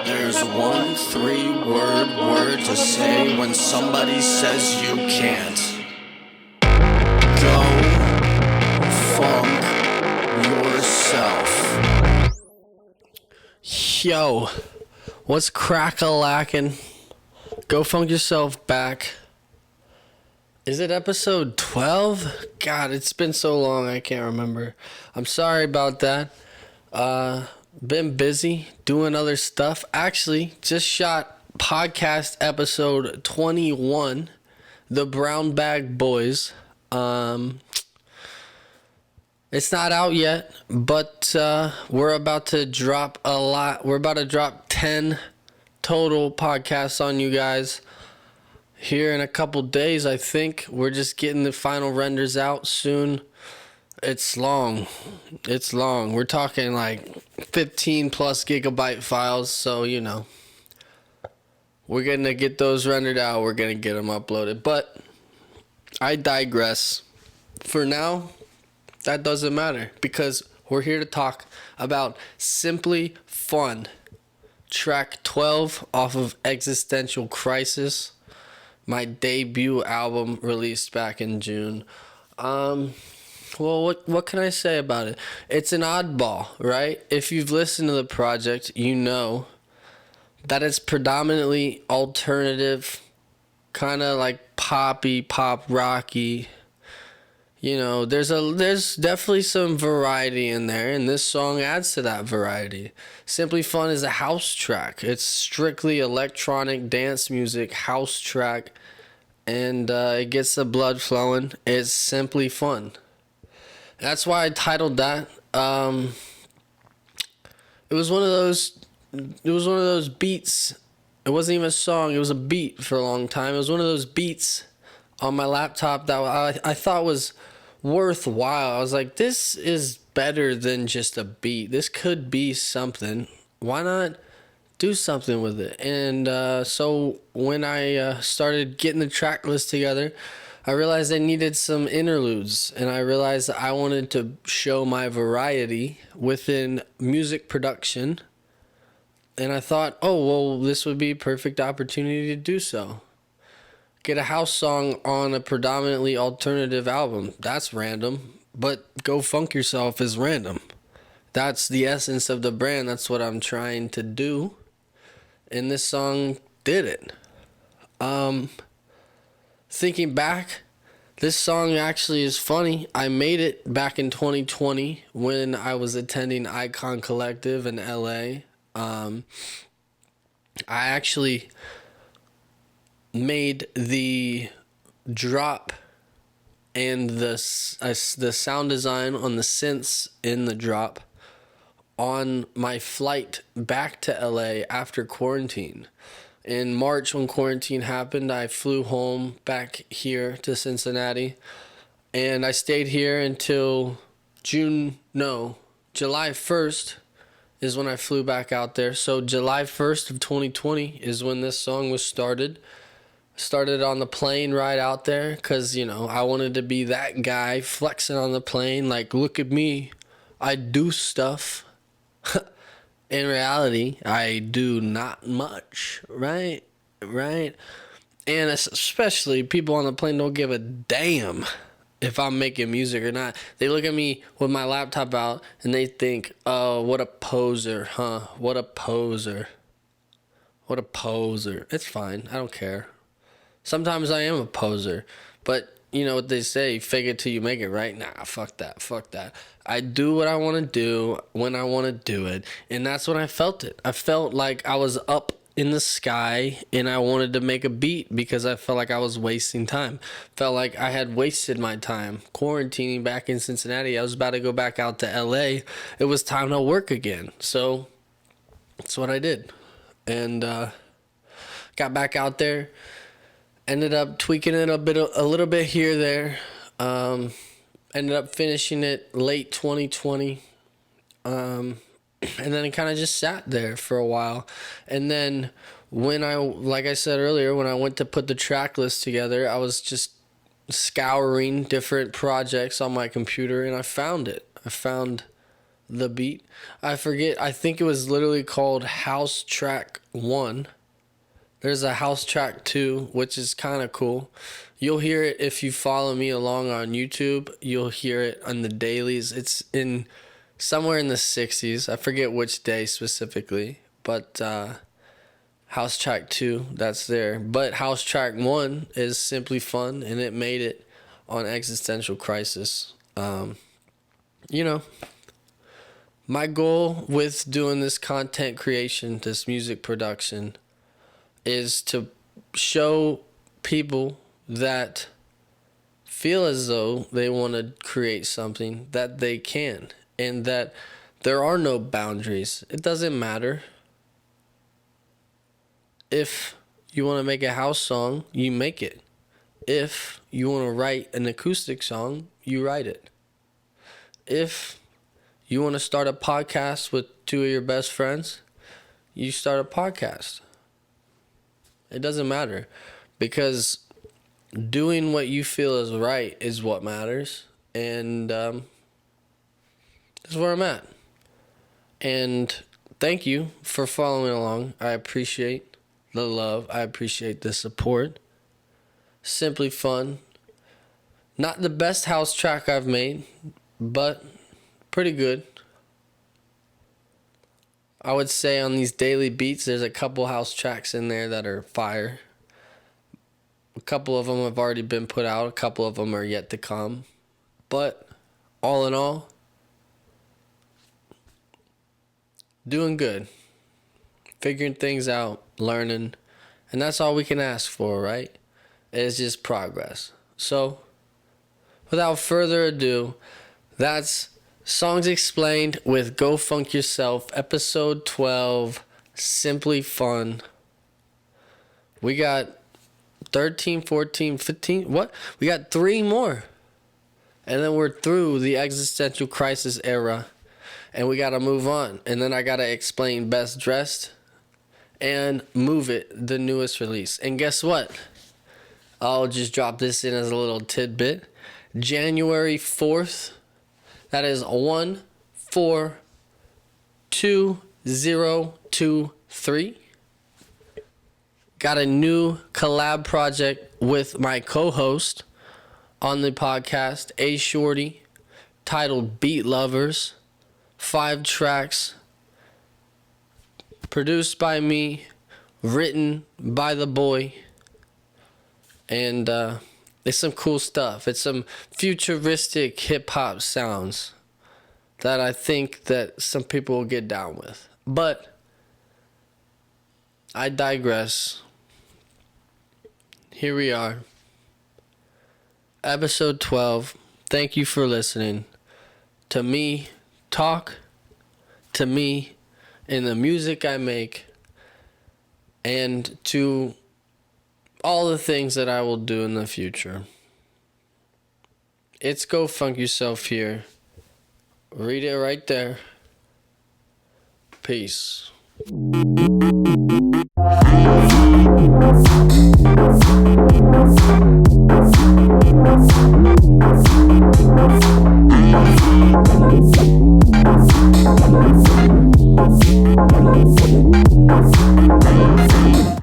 There's one three-word to say when somebody says you can't. Go funk yourself. Yo, what's crack-a-lackin'? Go funk yourself back. Is it episode 12? God, it's been so long I can't remember. I'm sorry about that. Been busy doing other stuff. Actually, just shot podcast episode 21, The Brown Bag Boys. It's not out yet, but we're about to drop a lot. We're about to drop 10 total podcasts on you guys here in a couple days, I think. We're just getting the final renders out soon. It's long. We're talking like 15 plus gigabyte files, so you know. We're going to get those rendered out. We're going to get them uploaded. But I digress. For now, that doesn't matter because we're here to talk about Simply Fun. Track 12 off of Existential Crisis, my debut album released back in June. Well, what can I say about it? It's an oddball, right? If you've listened to the project, you know that it's predominantly alternative, kind of like poppy, pop rocky. You know, there's definitely some variety in there, and this song adds to that variety. Simply Fun is a house track. It's strictly electronic dance music, house track, and it gets the blood flowing. It's simply fun. That's why I titled that. It was one of those beats. It wasn't even a song. It was a beat for a long time. It was one of those beats on my laptop that I thought was worthwhile. I was like, this is better than just a beat. This could be something. Why not do something with it? And so when I started getting the track list together, I realized I needed some interludes, and I realized that I wanted to show my variety within music production. And I thought, oh, well, this would be a perfect opportunity to do so. Get a house song on a predominantly alternative album. That's random, but Go Funk Yourself is random. That's the essence of the brand. That's what I'm trying to do. And this song did it. Thinking back, this song actually is funny. I made it back in 2020 when I was attending Icon Collective in LA. I actually made the drop and the sound design on the synths in the drop on my flight back to LA after quarantine. In March, when quarantine happened, I flew home back here to Cincinnati, and I stayed here until July 1st is when I flew back out there. So July 1st of 2020 is when this song was started. Started on the plane ride out there because, you know, I wanted to be that guy flexing on the plane, like, look at me, I do stuff. In reality, I do not much, right? And especially people on the plane don't give a damn if I'm making music or not. They look at me with my laptop out and they think, oh, what a poser, huh? What a poser. It's fine. I don't care. Sometimes I am a poser, but you know what they say, fake it till you make it, right? Nah, fuck that. I do what I want to do when I want to do it, and that's when I felt it. I felt like I was up in the sky, and I wanted to make a beat because I felt like I was wasting time. Felt like I had wasted my time quarantining back in Cincinnati. I was about to go back out to LA. It was time to work again, so that's what I did, and got back out there. Ended up tweaking it a little bit here, there. Ended up finishing it late 2020. And then it kind of just sat there for a while. And then like I said earlier, when I went to put the track list together, I was just scouring different projects on my computer, and I found it. I found the beat. I forget. I think it was literally called House Track 1. There's a House Track 2, which is kind of cool. You'll hear it if you follow me along on YouTube. You'll hear it on the dailies. It's in somewhere in the 60s. I forget which day specifically, but House Track 2, that's there. But House Track 1 is simply fun, and it made it on Existential Crisis. You know, my goal with doing this content creation, this music production, is to show people that feel as though they want to create something that they can, and that there are no boundaries. It doesn't matter. If you want to make a house song, you make it. If you want to write an acoustic song, you write it. If you want to start a podcast with two of your best friends, you start a podcast. It doesn't matter, because doing what you feel is right is what matters, and that's where I'm at. And thank you for following along. I appreciate the love. I appreciate the support. Simply fun. Not the best house track I've made, but pretty good. I would say on these daily beats, there's a couple house tracks in there that are fire. A couple of them have already been put out. A couple of them are yet to come. But all in all, doing good. Figuring things out, learning. And that's all we can ask for, right? It's just progress. So, without further ado, that's Songs Explained with Go Funk Yourself, episode 12, Simply Fun. We got 13, 14, 15, what? We got 3 more. And then we're through the existential crisis era. And we got to move on. And then I got to explain Best Dressed and Move It, the newest release. And guess what? I'll just drop this in as a little tidbit. January 4th, that is 1/4/2023. Got a new collab project with my co-host on the podcast, A Shorty, titled Beat Lovers. 5 tracks, produced by me, written by the boy, and it's some cool stuff. It's some futuristic hip-hop sounds that I think that some people will get down with. But I digress. Here we are. Episode 12. Thank you for listening to me talk, to me in the music I make, and to all the things that I will do in the future. It's Go Funk Yourself here. Read it right there. Peace.